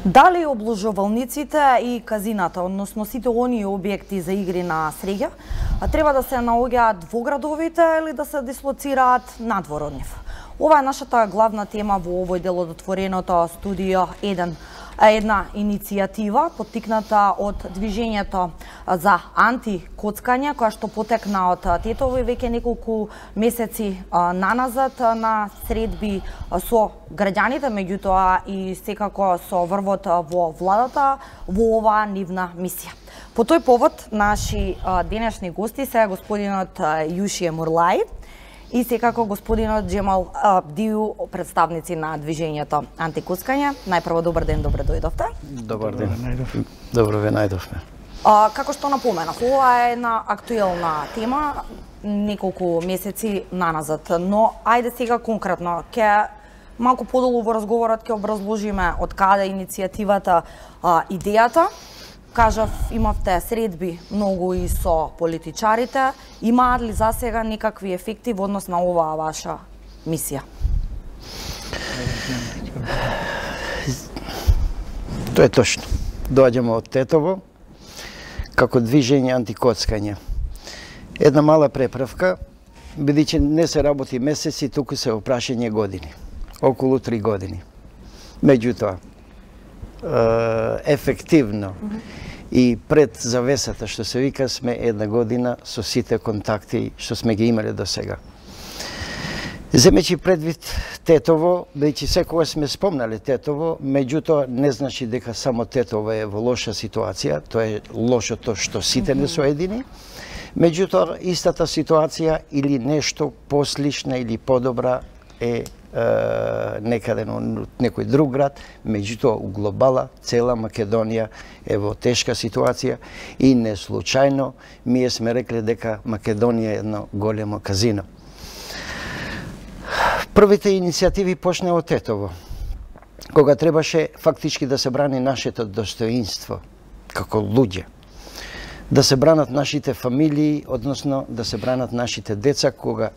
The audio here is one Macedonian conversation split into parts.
Дали обложувалниците и казината, односно сите оние објекти за игри на среќа, треба да се наоѓаат во градовите или да се дислоцираат надвор од нив? Ова е нашата главна тема во овој дел од отвореното студио 1. Една иницијатива поттикната од движењето за антикоцкање, која што потекна од Тетово и веќе неколку месеци наназад на средби со граѓаните, меѓутоа и секако со врвот во владата во оваа нивна мисија. По тој повод наши денешни гости се господинот Јушие Мурлаи и секако господинот Џемал Дију, представници на движењето антикоцкање. Најпрво добар ден, добре дојдовте. Добар ден. Добро ве најдовме. Како што напоменав, ова е една актуелна тема неколку месеци наназад, но ајде сега конкретно ќе малку подолу во разговорот ќе образложиме од каде иницијативата, идејата. Кажав, имавте средби многу и со политичарите. Имаат ли за сега некакви ефекти во однос на оваа ваша мисија? Тоа е точно. Доаѓаме од Тетово како движење антикоцкање. Една мала преправка, бидејќи не се работи месеци, туку се опрашање години. Околу 3 години. Меѓутоа, ефективно и пред завесата, што се вика, сме една година со сите контакти што сме ги имале до сега. Земејќи предвид Тетово, бидејќи секогаш сме спомнале Тетово, меѓутоа не значи дека само Тетово е во лоша ситуација, тоа е лошото што сите не соедини. Меѓутоа истата ситуација или нешто послишна или подобра е некаде на некој друг град, меѓутоа у глобала цела Македонија е во тешка ситуација и не случајно ние сме рекле дека Македонија е едно големо казино. Првите иницијативи почна од Тетово, кога требаше фактички да се брани нашето достоинство како луѓе, да се бранат нашите фамилии, односно да се бранат нашите деца, кога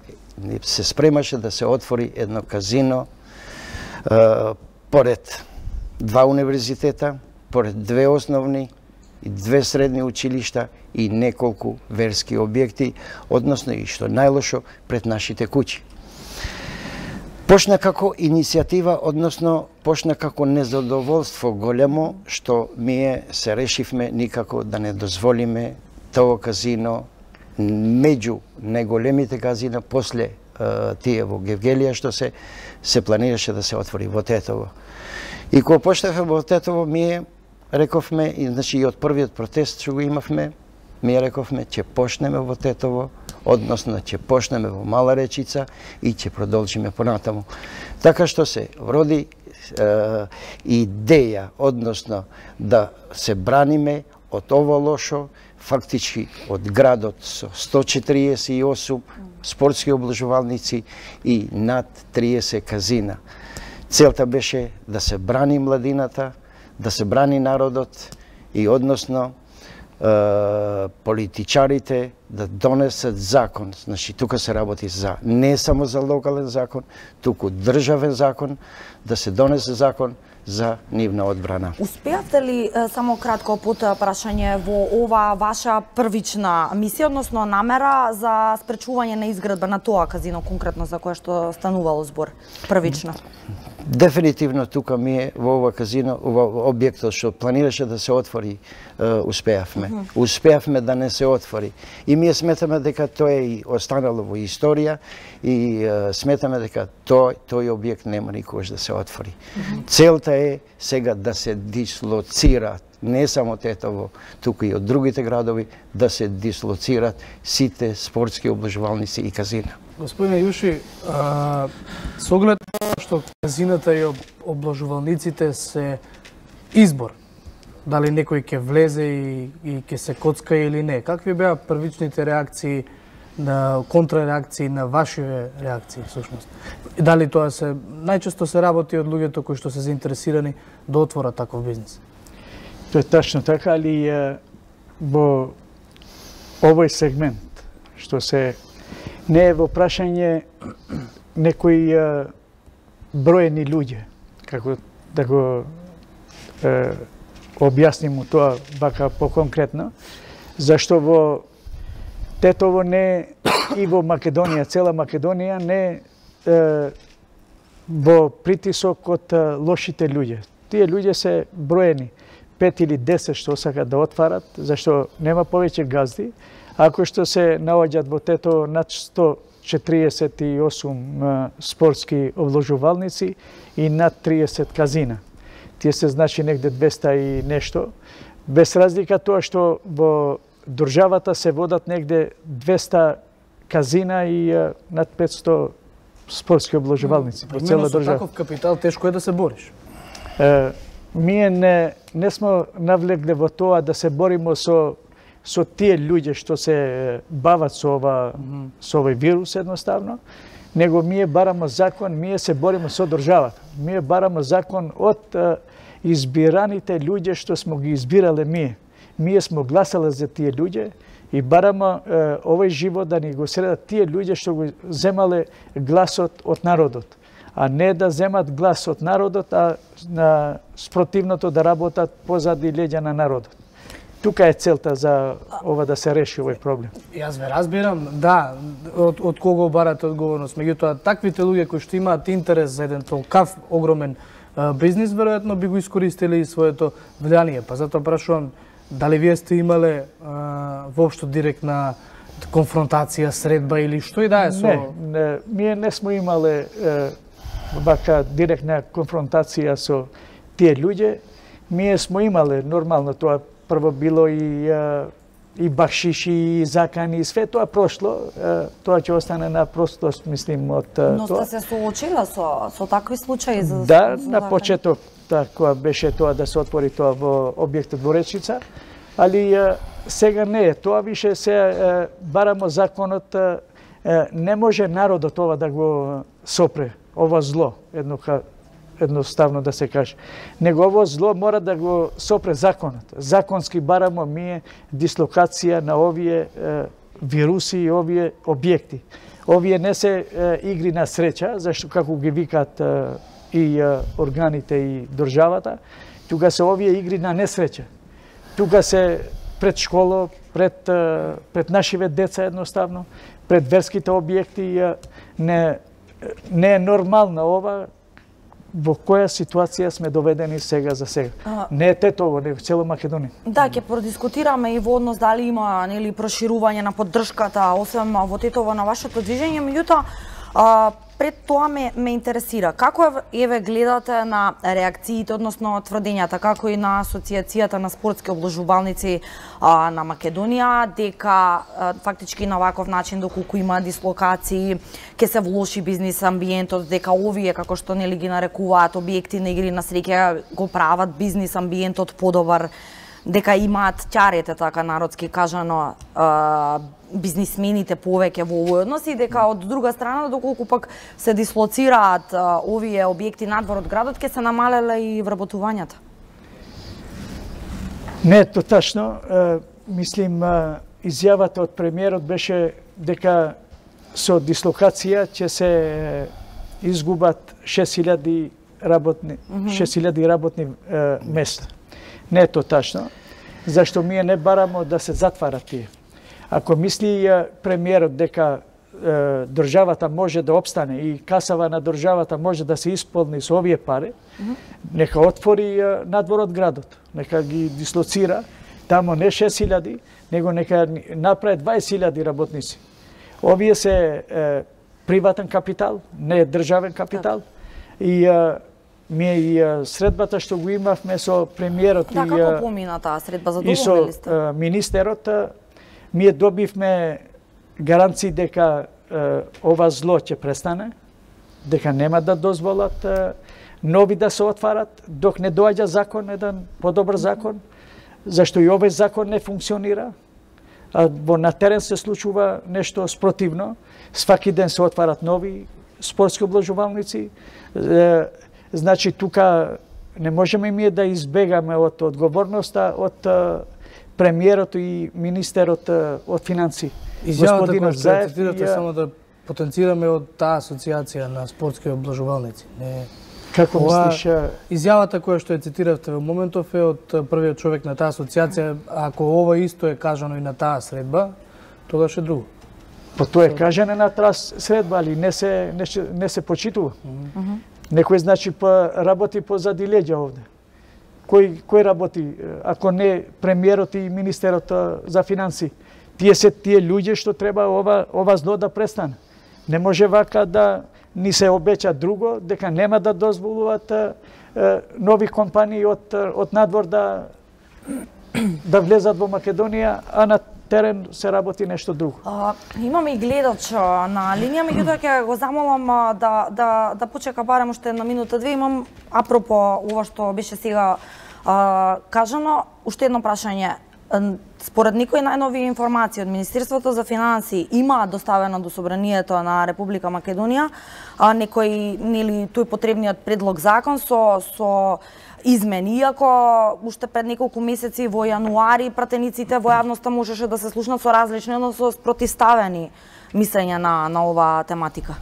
се спремаше да се отвори едно казино поред 2 универзитета, поред 2 основни и 2 средни училишта и неколку верски објекти, односно и што најлошо пред нашите куќи. Почна како иницијатива, односно почна како незадоволство големо, што ние се решивме никако да не дозволиме тоа казино меѓу најголемите казина после тие во Гевгелија што се планираше да се отвори во Тетово. И кога почнавме во Тетово, ние рековме, и значи и од првиот протест што го имавме, ние рековме ќе почнеме во Тетово, односно ќе почнеме во Мала Речица и ќе продолжиме понатаму. Така што се вроди идеја, односно да се браниме од ово лошо, фактички од градот со 148 спортски облажувалници и над 30 казина. Целта беше да се брани младината, да се брани народот и односно политичарите да донесат закон. Значи, тука се работи за не само за локален закон, туку државен закон, да се донесе закон за нивна одбрана. Успеавте ли, само кратко под прашање, во ова ваша првична мисија, односно намера за спречување на изградба на тоа казино, конкретно за кое што станувало збор, првично? Дефинитивно тука ние во ова казино, ова објектот што планираше да се отвори, успеавме. Успеавме да не се отвори. И ние сметаме дека тоа е останало во историја и сметаме дека тој објект нема никогаш да се отвори. Целта е сега да се дислоцира не само Тетово, туку и од другите градови, да се дислоцират сите спортски облажувалници и казина. Господине Јуши, со оглед што казината и облажувалниците се избор, дали некој ќе влезе и ќе се коцка или не, какви беа првичните реакции, контрареакции на вашите реакции всушност? Дали тоа најчесто се работи од луѓето кои што се заинтересирани да отворат таков бизнис? Тоа е тачно така, али во овој сегмент што се не е во прашање некои броени луѓе, како да го објасним тоа вака поконкретно, зашто во Тетово не и во Македонија, цела Македонија не во притисок од лошите луѓе. Тие луѓе се броени 5 или 10 што сакат да отварат, зашто нема повеќе газди. Ако што се наоѓаат во Тетово над 148 спортски обложувалници и над 30 казина. Тие се значи негде 200 и нешто. Без разлика тоа што во државата се водат негде 200 казина и над 500 спортски обложувалници по цела држава. Со таков капитал тешко е да се бориш. Ние не сме навлегле во тоа да се бориме со тие луѓе што се бават со овој вирус едноставно, него ние бараме закон, ние се бориме со државата. Ние бараме закон од избираните луѓе што сме ги избирале ние. Ние сме гласале за тие луѓе и бараме овој живот да ни го средат тие луѓе што го земале гласот од народот, а не да земат глас од народот, а на спротивното да работат позади леѓа на народот. Тука е целта за ова да се реши овој проблем. Јас ве разбирам, да, од кого барате одговорност. Меѓутоа, таквите луѓе кои што имаат интерес за еден толкав огромен бизнис, веројатно би го искористили и своето влијание. Па затоа прашувам, дали вие сте имале воопшто директна конфронтација, средба или што и да е со... Не, ние не сме имале вака директна конфронтација со тие луѓе. Ние сме имале нормално тоа, прво било и бакшиши, и закани, и све тоа прошло. Тоа ќе остане на прошлост, мислим, од тоа. Но сте се соочила со такви случаи? Да, на почеток кога беше тоа да се отвори тоа во објектот во Речица, али сега не е тоа, више се барамо законот, не може народот ова да го сопре, ова зло, едноставно да се каже. Него ово зло мора да го сопре законот. Законски барамо ние дислокација на овие вируси и овие објекти. Овие не се игри на среќа, зашто како ги викаат и органите и државата, тука се овие игри на несреќа. Тука се пред школа, пред нашиве деца едноставно, пред верските објекти, не е нормално ова во која ситуација сме доведени сега за сега. Не е Тетово, не е цела Македонија. Да, ќе продискутираме и во однос дали има нели проширување на поддршката освен во Тетово на вашето движење, меѓутоа пред тоа ме интересира како еве гледате на реакциите, односно тврдењата, како и на Асоциацијата на спортски обложувалници на Македонија, дека фактички на ваков начин доколку има дислокации, ќе се влоши бизнис амбиентот, дека овие како што нели ги нарекуваат објекти на игри на среќа го прават бизнис амбиентот подобар, дека имаат ќарете, така народски кажано, бизнисмените повеќе во овој однос и дека од друга страна, доколку пак се дислоцираат овие објекти надвор од градот, ќе се намалеле и вработувањата? Не е тоа тачно. Мислим, изјавата од премиерот беше дека со дислокација ќе се изгубат 6000 работни места. Не е тоа тачно, зашто ние не барамо да се затварат тие. Ако мисли премиерот дека државата може да обстане и касава на државата може да се исполни со овие пари, нека отвори надвор од градот, нека ги дислоцира, тамо не 6000, него нека направи 20.000 работници. Овие се приватен капитал, не е државен капитал и ние и средбата што го имавме со премиерот да, како помина таа средба, и со министерот, ние добивме гаранции дека ова зло ќе престане, дека нема да дозволат нови да се отварат, док не доаѓа закон, еден подобар закон, зашто и овој закон не функционира, а на терен се случува нешто спротивно, сваки ден се отварат нови спортски обложувалници. Значи, тука не можеме ние да избегаме од одговорноста од премиерот и министерот од финансии. Изјавата која што цитирате, само да потенцираме од таа асоциација на спортски обложувалници. Како мислиш? Изјавата која што ја цитиравте во моментов е од првиот човек на таа асоциација. Ако ова исто е кажано и на таа средба, тогаш е друго. Па тоа е кажано на таа средба, али не се почитува. Некој значи па работи позади леѓа овде. Кој работи, ако не премиерот и министерот за финансии? Тие се тие луѓе што треба ова зло да престане. Не може вака да ни се обеќа друго, дека нема да дозволуваат нови компании од надвор да влезат во Македонија, а на терен се работи нешто друго. Имаме и гледач на линија, меѓутоа ќе го замолам да почека барем уште една минута-две. Имам апропо ова што беше сега кажано, уште едно прашање. Според некои најнови информации од Министерството за финансии има доставено до Собранието на Република Македонија некој тој потребниот предлог закон со измени, иако уште пред неколку месеци во јануари пратениците во јавноста можеше да се слушнат со различни, односно со спротивставени мислења на оваа тематика.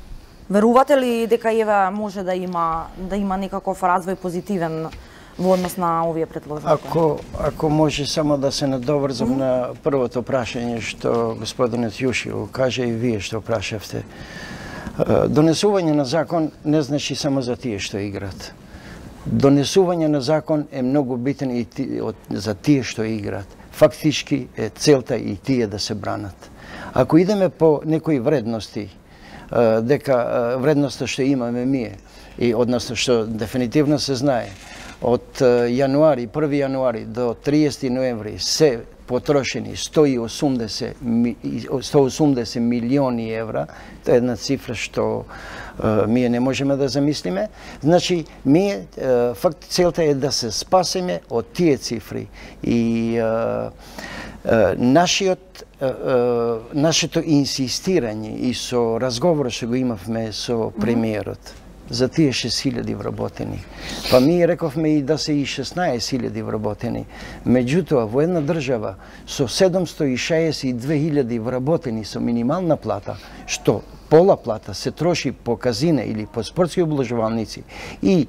Верувате ли дека еве може да има некаков развој позитивен во однос на овие предлози? Ако може само да се надоврзам на првото прашање што господинот Јуши каже и вие што прашавте. Донесување на закон не значи само за тие што играат. Донесување на закон е многу битен и за тие што играат. Фактички е целта и тие да се бранат. Ако идеме по некои вредности, дека вредноста што имаме ние, и односно што дефинитивно се знае, од јануари, 1 јануари до 30 ноември се потрошени 180 милиони евра. Тоа е една цифра што ние не можеме да замислиме. Значи, целта е да се спасиме од тие цифри. И нашето инсистирање и со разговор што го имавме со премиерот, за тие 6.000 вработени. Па ние рековме и да се и 16.000 вработени. Меѓутоа, во една држава со 762.000 вработени со минимална плата, што пола плата се троши по казине или по спортски облажувалници и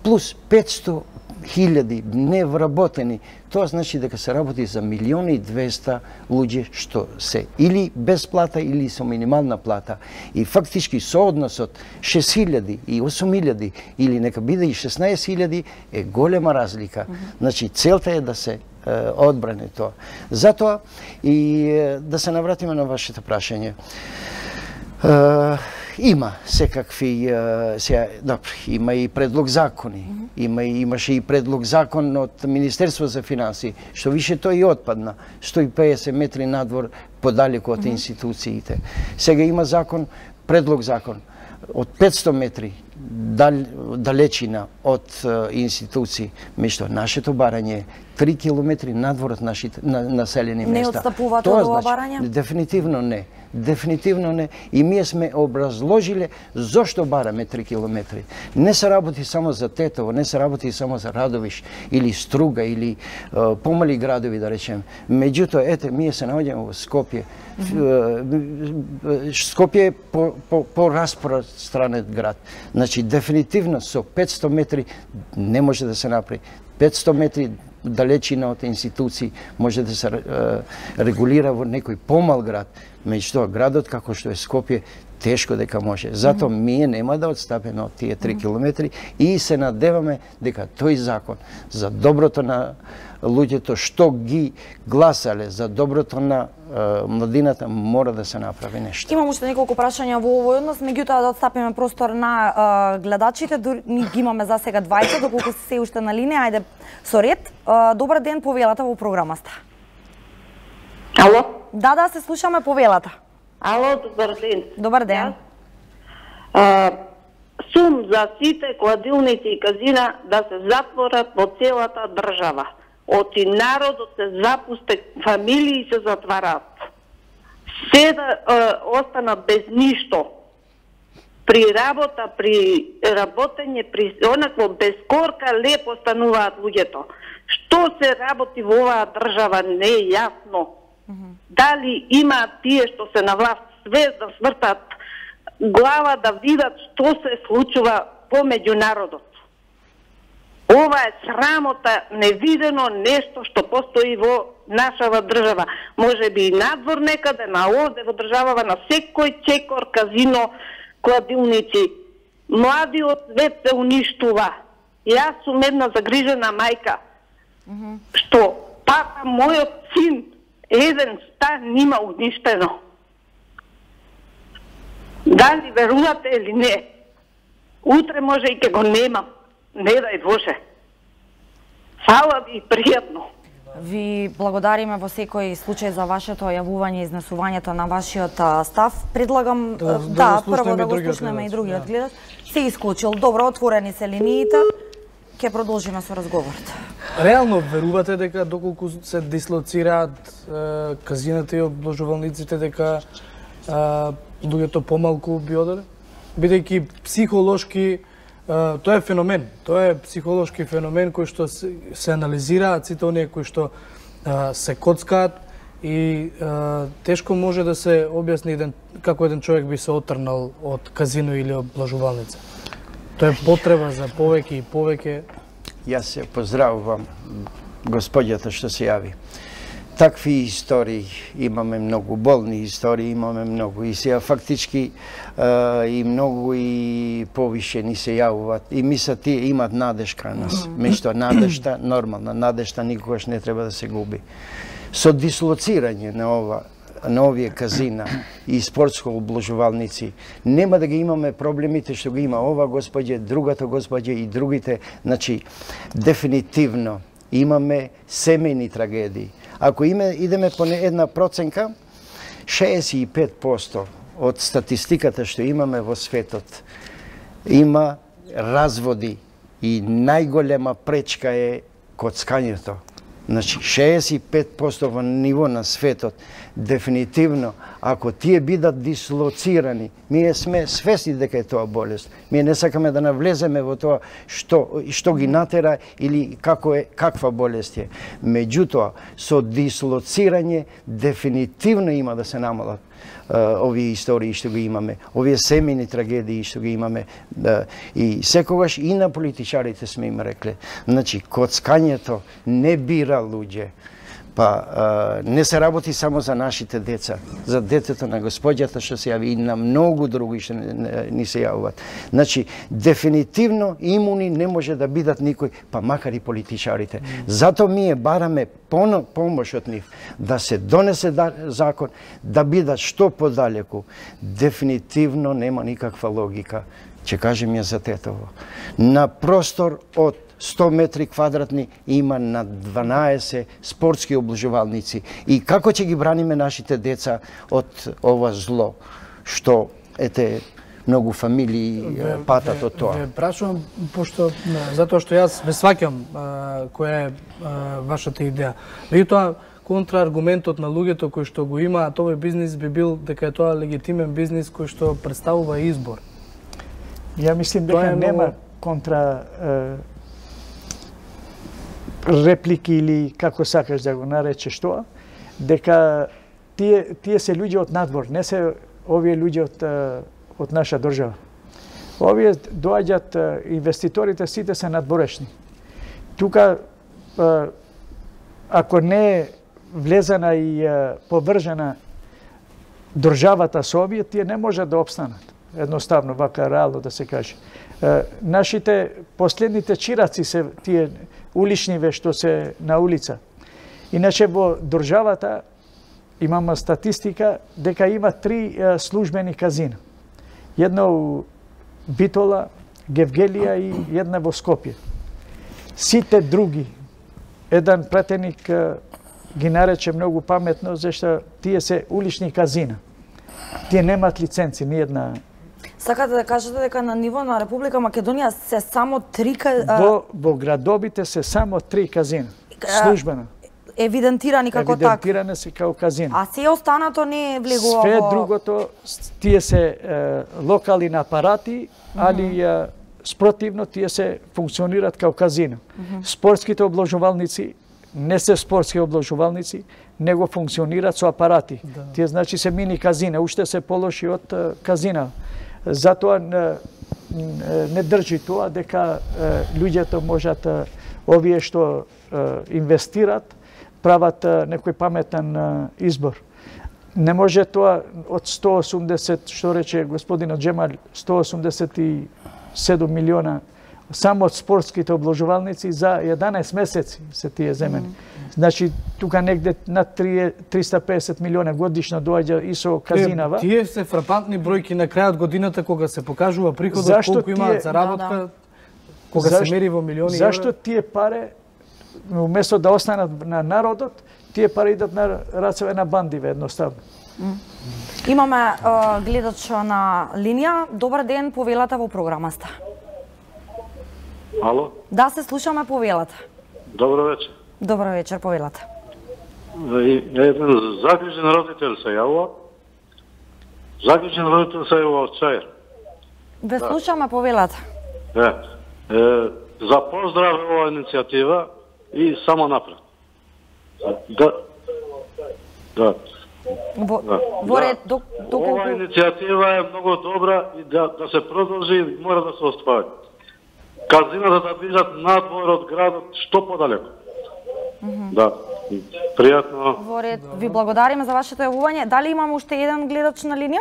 плюс 500.000 невработени, тоа значи дека се работи за 1.200.000 луѓе што се или без плата или со минимална плата. И фактички соодносот 6.000 и 8.000 или нека биде и 16.000 е голема разлика. Значи целта е да се одбране тоа. Затоа и да се навратиме на вашето прашање. Има секакви, има и предлог закони, имаше и предлог закон од Министерство за финансии, што више тој и отпадна, 150 метри надвор подалеку од институциите. Сега има закон, предлог закон, од 500 метри далечина од институции, мешто нашето барање е 3 километри надвор од нашите населени места. Не отстапувате од ова барање? Дефинитивно не. Дефинитивно не. И ние сме образложиле зошто бараме 3 километри. Не се работи само за Тетово, не се работи само за Радовиш или Струга или помали градови, да речем. Меѓутоа, ете, ние се наоѓаме во Скопје. Скопје е по-распространет град. Значи, дефинитивно со 500 метри не може да се направи. 500 метри далечина од институции може да се регулира во некој помал град. Меѓутоа, градот како што е Скопје, тешко дека може. Затоа ние нема да отстапиме од тие 3 километри и се надеваме дека тој закон за доброто на луѓето што ги гласале, за доброто на младината, мора да се направи нешто. Имам уште неколку прашања во овој однос, меѓутоа да отстапиме простор на гледачите. Ни ги имаме за сега 20, доколку се уште на линија. Ајде со ред. Добар ден, повелата во програмата. Ало? Да, се слушаме повелата. Ало, добар ден. Добар ден. Сум за сите кладилници и казина да се затворат во целата држава. Оти народот се запусте, фамилии се затварат. Се да остана без ништо. При работа, при работење, при онакво без корка лепо стануваат луѓето. Што се работи во оваа држава не е јасно. Дали има тие што се на власт све да свртат глава да видат што се случува помеѓу народот. Ова е срамота, невидено нешто што постои во нашава држава. Може би и надвор некаде, на овде во државава, на секој чекор, казино, кладилници. Младиот свет се уништува. Јас сум една загрижена мајка, што папа, мојот син, еден стан нима уништено. Дали верувате или не? Утре може и ке го немам. Не дај Боже. Фала ви и пријатно. Ви благодариме во секој случај за вашето јавување и изнесувањето на вашиот став. Предлагам прво да го слушнеме и другиот гледач. Се исклучил. Добро, отворени се линиите. Ќе продолжиме со разговорот. Реално верувате дека доколку се дислоцираат казината и обложувалниците дека луѓето помалку би оделе? Бидејќи психолошки тоа е феномен, тоа е психолошки феномен кој што се анализираат сите оние кои што се коцкаат и тешко може да се објасни како еден човек би се отрнал од казино или обложувалница. Тоа е потреба за повеќе и повеќе. Јас се поздравувам господјата што се јави. Такви истории имаме многу, болни истории имаме многу и сега фактички и многу и повише ни се јавуваат и мислат тие имат надежка нас. Мешто надежта, нормална надежта никогаш не треба да се губи. Со дислоцирање на овие казина и спортско обложувалници нема да ги имаме проблемите што ги има ова господје, другата господје и другите. Значи, дефинитивно имаме семејни трагедии. Ако идеме по една проценка, 65% од статистиката што имаме во светот има разводи и најголема пречка е коцкањето. Значи, 65% во ниво на светот. Дефинитивно, ако тие бидат дислоцирани, ние сме свесни дека е тоа болест. Ние не сакаме да навлеземе во тоа што ги натера или каква болест е. Меѓутоа, со дислоцирање дефинитивно има да се намалат овие истории што ги имаме, овие семејни трагедии што ги имаме. И секогаш и на политичарите сме им рекле. Значи, коцкањето не бира луѓе. Па не се работи само за нашите деца, за детето на господјата што се јави и на многу други што ни се јавуваат. Значи, дефинитивно имуни не може да бидат никој, па макар и политичарите. Зато ние бараме помош од нив да се донесе закон, да бидат што подалеку. Дефинитивно нема никаква логика. Ќе кажем ја за Тетово. На простор од 100 метри квадратни има на 12 спортски обложувалници. И како ќе ги браниме нашите деца од ова зло, што многу фамилии патат од тоа? Ве прашувам, затоа што јас ве сваќам која е вашата идеја. Меѓутоа, контрааргументот на луѓето кои што го имаат овој бизнис би бил дека е тоа легитимен бизнис кој што представува избор. Ја мислим дека нема контра реплики или како сакаш да го наречеш тоа, дека тие се луѓе од надвор, не се овие луѓе од наша држава. Овие доаѓаат инвеститорите, сите се надворешни. Тука, ако не е влезена и повржена државата со овие, тие не можат да опстанат. Едноставно, вака реално да се каже. Нашите последните чираци се тие уличниве што се на улица. Иначе во државата имаме статистика дека има 3 службени казина. Една у Битола, Гевгелија и една во Скопје. Сите други, еден пратеник ги нарече многу паметно, зашто тие се улични казина. Тие немаат лиценци, ни една. Сакате да кажете дека на ниво на Република Македонија се само 3 казина? Во градовите се само 3 казина. Службено. Евидентирани како така. Евидентиране се како казина. А се останато не влегува во... Све другото, тие се локални апарати, али спротивно тие се функционираат како казина. Спортските обложувалници не се спортски обложувалници, него функционираат со апарати. Тие значи се мини казина, уште се полоши од казина. Затоа не држи тоа дека луѓето можат овие што инвестират прават некој паметен избор. Не може тоа од 180, што рече господинот Джемал, 187 милиона само од спортските обложувалници за 11 месеци се тие земени. Значи, тука негде над 350 милиона годишно доаѓа и со казинава. Тие се фрапантни бројки на крајот годината кога се покажува приходот, колку имаат заработка, кога се мери во милиони евра. Зашто тие пари, уместо да останат на народот, тие пари идат на рацеве на бандиве едноставно. Имаме гледач на линија. Добар ден, повелата во програма сте. Ало? Да, се слушаме, повелата. Добро вечер. Добро вечер, повелата. Еден загрижен родител се јавува. Загрижен родител се јавува од Чаир. Ве слушаме, повелата. За поздрав ова иницијатива и само напред. Да. Во ред, Ова иницијатива е многу добра и да се продолжи, мора да се оствари. Казината да бидат надвор од градот, што подалеку. Да, пријатно. Во ред, ви благодариме за вашето јавување. Дали имаме уште еден гледач на линија?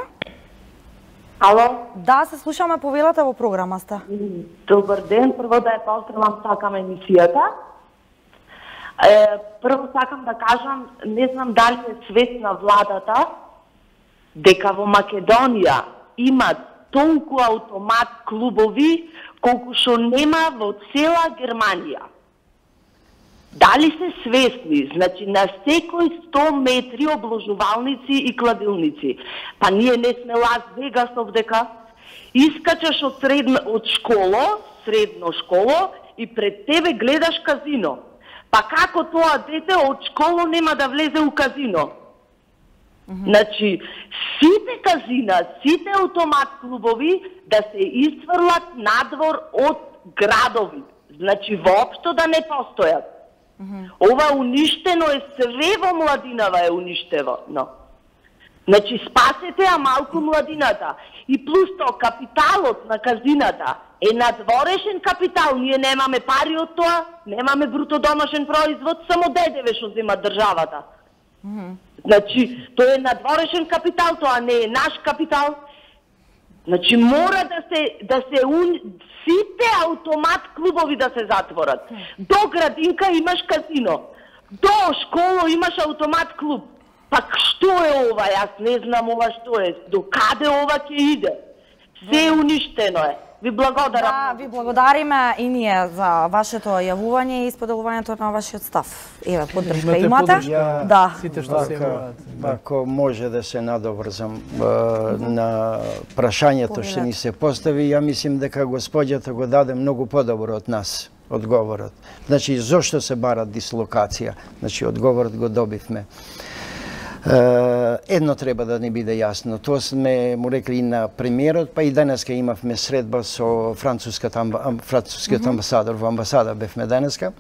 Ало? Да, се слушаме, повелата во програма сте. Добар ден, прво да ја поздравам, сакам емисијата. Прво сакам да кажам, не знам дали е свесна владата дека во Македонија има толку автомат клубови колку што нема во цела Германија. Дали се свесни? Значи на секој 100 метри обложувалници и кладилници. Па ние не сме Лас Вегас овдека. Искачаш од средно школо и пред тебе гледаш казино. Па како тоа дете од школо нема да влезе у казино? Значи, сите казина, сите автомат клубови да се изфрлат надвор од градови. Значи, воопшто да не постојат. Ова уништено е, све во младинава е уништено. Значи, спасете, а малку младината. И плюс тоа, капиталот на казината е надворешен капитал. Ние немаме пари од тоа, немаме бруто домашен производ, само ДДВ што зема државата. Значи, тоа е надворешен капитал, тоа не е наш капитал. Значи, мора сите автомат клубови да се затворат. До градинка имаш казино, до школа имаш автомат клуб. Пак што е ова? Јас не знам ова што е. До каде ова ќе иде? Се уништено е. Ви благодарам. Да, ви благодариме и ние за вашето јавување и споделувањето на вашиот став. Еве, поддршка имате. Да. Сите што се јавуваат. Ако може да се надоврзам на прашањето што ни се постави, ја мислим дека господјата го даде многу подобро од нас одговорот. Значи, зошто се бара дислокација? Значи, одговорот го добивме. Едно треба да ни биде јасно. Тоа сме му рекли и на премиерот, па и денеска имавме средба со францускиот амбасадор, во амбасада бевме денеска.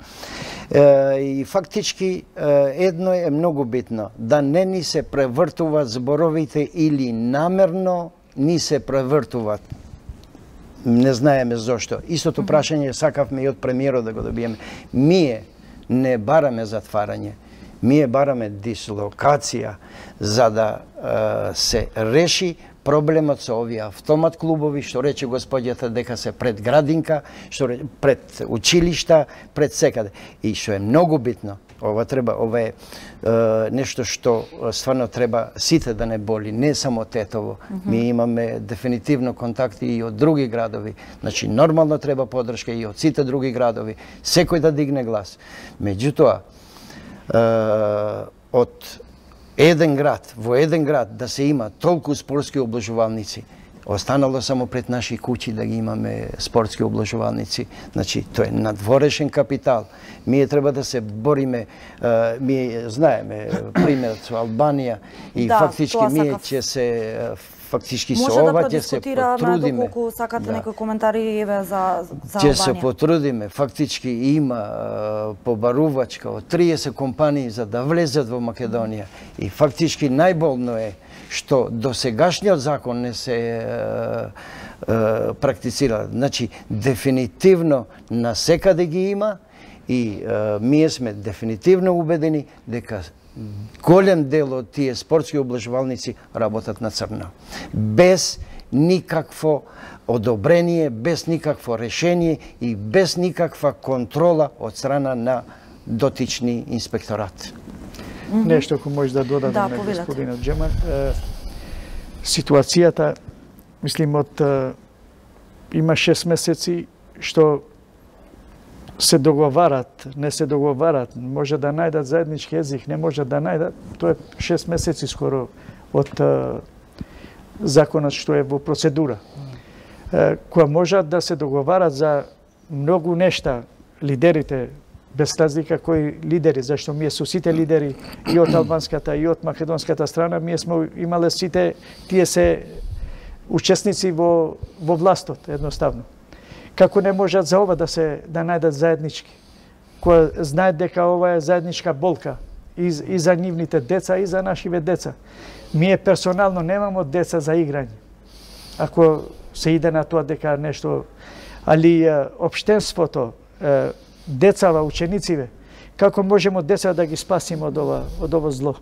И фактички едно е многу битно, да не ни се превртуваат зборовите или намерно ни се превртуваат. Не знаеме зошто. Истото прашање сакавме и од премиерот да го добиеме. Ние не бараме затварање. Ние бараме дислокација за да се реши проблемот со овие автомат клубови, што рече господјата дека се пред градинка, пред училишта, пред секаде. И што е многу битно, ова е нешто што стварно треба сите да не боли, не само Тетово. Ми имаме дефинитивно контакти и од други градови. Значи, нормално треба поддршка и од сите други градови. Секој да дигне глас. Меѓутоа, од во еден град да се има толку спортски обложувалници, останало само пред наши куќи да ги имаме спортски обложувалници. Значи, тоа е надворешен капитал. Ние треба да се бориме, ние знаеме примерот со Албанија и фактички ние ќе се со ова ќе се потрудиме. Може да колку сакате некои коментари еве за Албанија. Ќе се потрудиме, фактички има побарувачка од 30 компании за да влезат во Македонија. И фактички најболно е што досегашниот закон не се практицира. Значи, дефинитивно насекаде ги има и ние сме дефинитивно убедени дека голем дел од тие спортски облажувалници работат на црно. Без никакво одобрение, без никакво решение и без никаква контрола од страна на дотични инспекторат. Нешто кој може да додадам на господинот Джемал. Ситуацијата, мислим, има 6 месеци што се договарат, не се договарат, може да најдат заеднички език, не може да најдат. Тоа е 6 месеци скоро од законот што е во процедура. Која можат да се договарат за многу нешта лидерите, без разлика кои лидери, зашто ние со сите лидери и од албанската и од македонската страна, ние сме имале сите, тие се учесници во властот, едноставно. Како не можат за ова да најдат заеднички, која знаат дека ова е заедничка болка и за нивните деца и за нашиве деца. Ние персонално немамо деца за играње. Ако се иде на тоа дека нешто, али општенството, децава, ученициве, како можеме деца да ги спасиме од ова зло?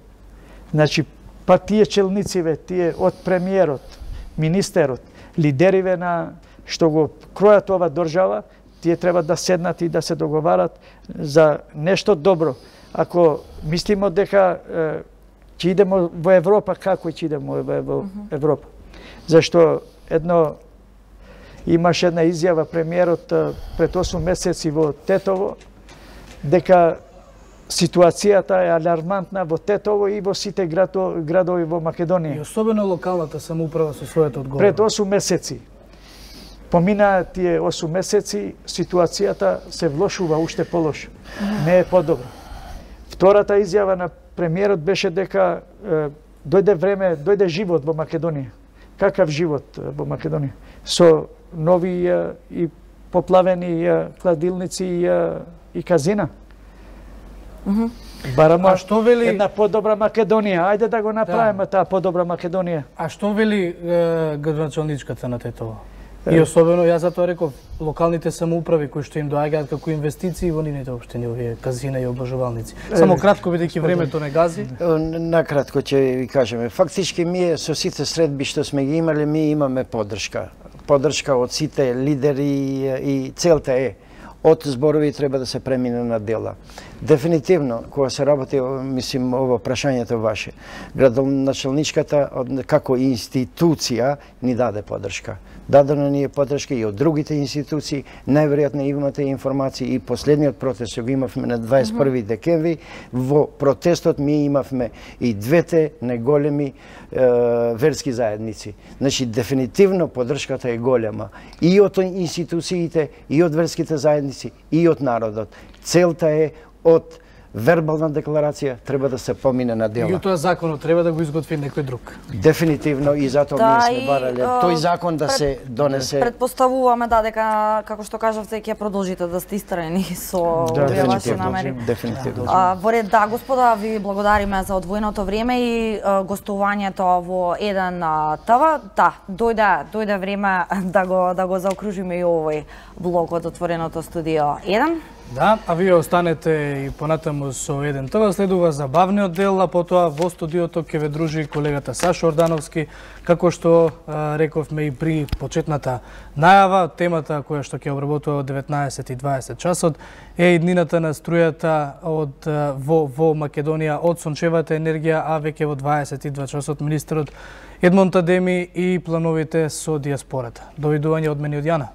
Значи, па тие челнициве, тие од премиерот, министерот, лидериве на што го кројат ова држава, тие треба да седнат и да се договарат за нешто добро. Ако мислимо дека ќе идеме во Европа, како ќе идеме во Европа? Зашто имаше една изјава премиерот пред 8 месеци во Тетово, дека ситуацијата е алармантна во Тетово и во сите градови во Македонија. И особено локалната самоуправа со својата одговорност. Пред 8 месеци. Поминаа тие 8 месеци, ситуацијата се влошува уште полошо. Не е подобро. Втората изјава на премиерот беше дека дојде време, дојде живот во Македонија. Какав живот во Македонија? Со нови и поплавени кладилници и казина. Барамо што вели една подобра Македонија. Ајде да го направиме таа подобра Македонија. А што вели градоначалничката на Тетово? И особено, јас затоа реков, локалните самоуправи кои што им доаѓаат како инвестиции во нивните општини, овие казина и облажувалници. Само кратко, бидејќи времето не гази. Накратко ќе ви кажеме. Фактички ние со сите средби што сме ги имале, ние имаме поддршка. Поддршка од сите лидери и целта е од зборови треба да се премине на дела. Дефинитивно, кога се работи, мислим, ова прашањето ваше, градоначалничката како институција ни даде поддршка. Дадена ни е поддршка и од другите институции. Најверојатно имате информации и последниот протест што го имавме на 21 декември. Во протестот ми имавме и двете најголеми верски заедници. Значи, дефинитивно поддршката е голема и од институциите, и од верските заедници, и од народот. Целта е од вербална декларација треба да се помине на дела. И тоа законот треба да го изготви некој друг. Дефинитивно, и затоа ние сме барале тој закон да се донесе. Предпоставуваме дека, како што кажавте, ќе продолжите да сте истраени со овие ваши намери. Дефинитивно. Во ред, да, господа, ви благодариме за одвоеното време и гостувањето во еден ТВ. Да, дојде време да го заокружиме и овој блок од отвореното студио 1. Да, а вие останете и понатаму со еден ТВ. Следува забавниот дел, а потоа во студиото ќе ве дружи колегата Сашо Ордановски, како што рековме и при почетната најава. Темата која што ќе обработува од 19:20 часот е иднината на струјата во Македонија од сончевата енергија, а веќе во 22 часот министерот Едмон Тадеми и плановите со диаспората. Довидување од мене од Јана.